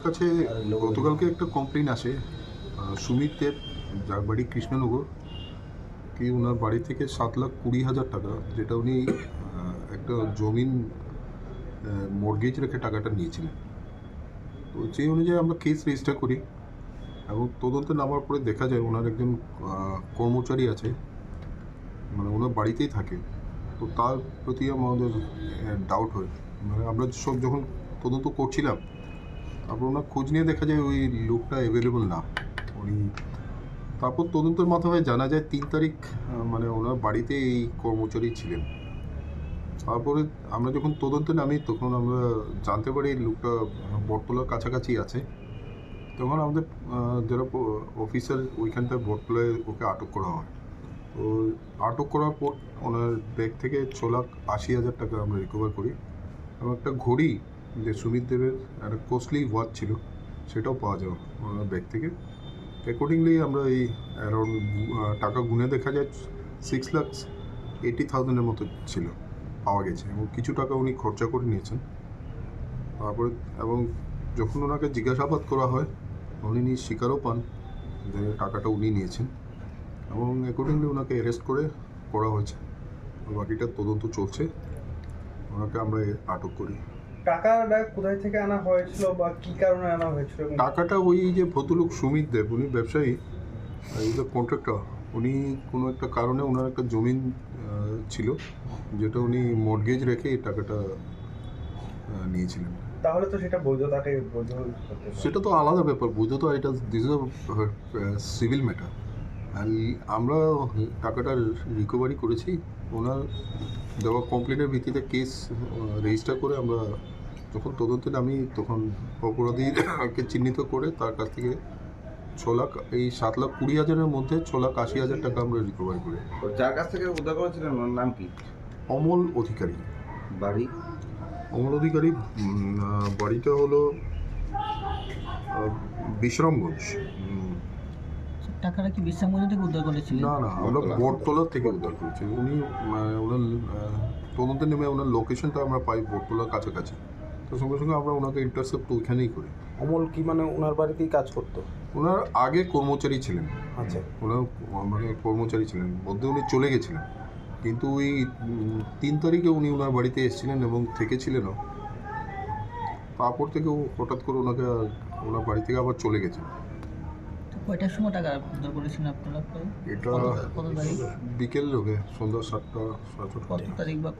কাছে গতকালকে একটা কমপ্লেন আসে সুমিত দেব, যার বাড়ি কৃষ্ণনগর, কি ওনার বাড়ি থেকে 7,20,000 টাকা, যেটা উনি একটা জমিন মর্গেজ রেখে টাকাটা নিয়েছিলেন। তো সেই অনুযায়ী আমরা কেস রেজিস্টার করি এবং তদন্তে নামার পরে দেখা যায় ওনার একজন কর্মচারী আছে, মানে ওনার বাড়িতেই থাকে। তো তার প্রতি আমাদের ডাউট হয়, মানে আমরা সব যখন তদন্ত করছিলাম, তারপর ওনার খোঁজ নিয়ে দেখা যায় ওই লোকটা অ্যাভেলেবল না। উনি তারপর তদন্তের মাধ্যমে জানা যায় 3 তারিখ মানে ওনার বাড়িতে এই কর্মচারী ছিলেন। তারপরে আমরা যখন তদন্তে নামি তখন আমরা জানতে পারি এই লোকটা বটতলার কাছাকাছি আছে। তখন আমাদের যারা অফিসার ওইখানটায় বটতলায় ওকে আটক করা হয়। তো আটক করার পর ওনার ব্যাগ থেকে 6,80,000 টাকা আমরা রিকভার করি এবং একটা ঘড়ি, যে সুমিত দেবের একটা কস্টলি ওয়াচ ছিল, সেটাও পাওয়া যায় ওনার ব্যাগ থেকে। অ্যাকর্ডিংলি আমরা এই অ্যারাউন্ড টাকা গুনে দেখা যায় 6,80,000 মতো ছিল, পাওয়া গেছে, এবং কিছু টাকা উনি খরচা করে নিয়েছেন। তারপরে এবং যখন ওনাকে জিজ্ঞাসাবাদ করা হয় উনি স্বীকারও পান যে টাকাটা উনি নিয়েছেন, এবং অ্যাকর্ডিংলি ওনাকে অ্যারেস্ট করা হয়েছে। বাকিটা তদন্ত চলছে, ওনাকে আমরা আটক করি। টাকাটা কোথায় থেকে আনা হয়েছিল বা কি কারণে আনা হয়েছিল? টাকাটা ওই যে ভদ্রলোক সুমিত দেব, উনি ব্যবসায়ী, ইজ এ কন্ট্রাক্টর। উনি কোনো একটা কারণে ওনার একটা জমিন ছিল, যেটা উনি মর্গেজ রেখে এই টাকাটা নিয়েছিলেন। তাহলে তো সেটা বৈধতাকে বৈধ হতে পারে। সেটা তো আলাদা ব্যাপার, বুঝো তো, এটা দিস ইজ সিভিল ম্যাটার। আমরা টাকাটা রিকভারি করেছি, ওনার দেওয়া কমপ্লেনের ভিত্তিতে কেস রেজিস্টার করে আমরা যখন তদন্তে নামি তখন অপরাধীকে চিহ্নিত করে তার কাছ থেকে 7,20,000-এর মধ্যে 6,80,000 টাকা আমরা রিকভারি করি। যার কাছ থেকে উদ্ধার করেছিলেন ওর নাম কি? অমল অধিকারী। বাড়ি? অমল অধিকারী বাড়িটা হলো বিশ্রামগঞ্জ। টাকাটা কি বিশ্রামগঞ্জ থেকে উদ্ধার করেছিলেন? না না, আমরা বটতলা থেকে উদ্ধার করেছি। উনি ওনার তদন্তে নেমে ওনার লোকেশনটা আমরা পাই বটতলার কাছাকাছি, তো সঙ্গে সঙ্গে আমরা ওনাকে ইন্টারসেপ্ট ওইখানেই করি। অমল কি মানে ওনার বাড়িতেই কাজ করতো? ওনার আগে কর্মচারী ছিলেন, আচ্ছা, ওনার মানে কর্মচারী ছিলেন, মধ্যে উনি চলে গেছিলেন, কিন্তু ওই 3 তারিখে উনি ওনার বাড়িতে এসেছিলেন এবং থেকেছিলেনও। তারপর থেকে হঠাৎ করে ওনার বাড়ি থেকে আবার চলে গেছেন। তো কয়টার সময় টাকা উদ্ধার করেছিলেন আপনারা? এটা কত তারিখ? বিকেল হবে, সন্ধ্যা 7টা, 7:30। কত তারিখ বা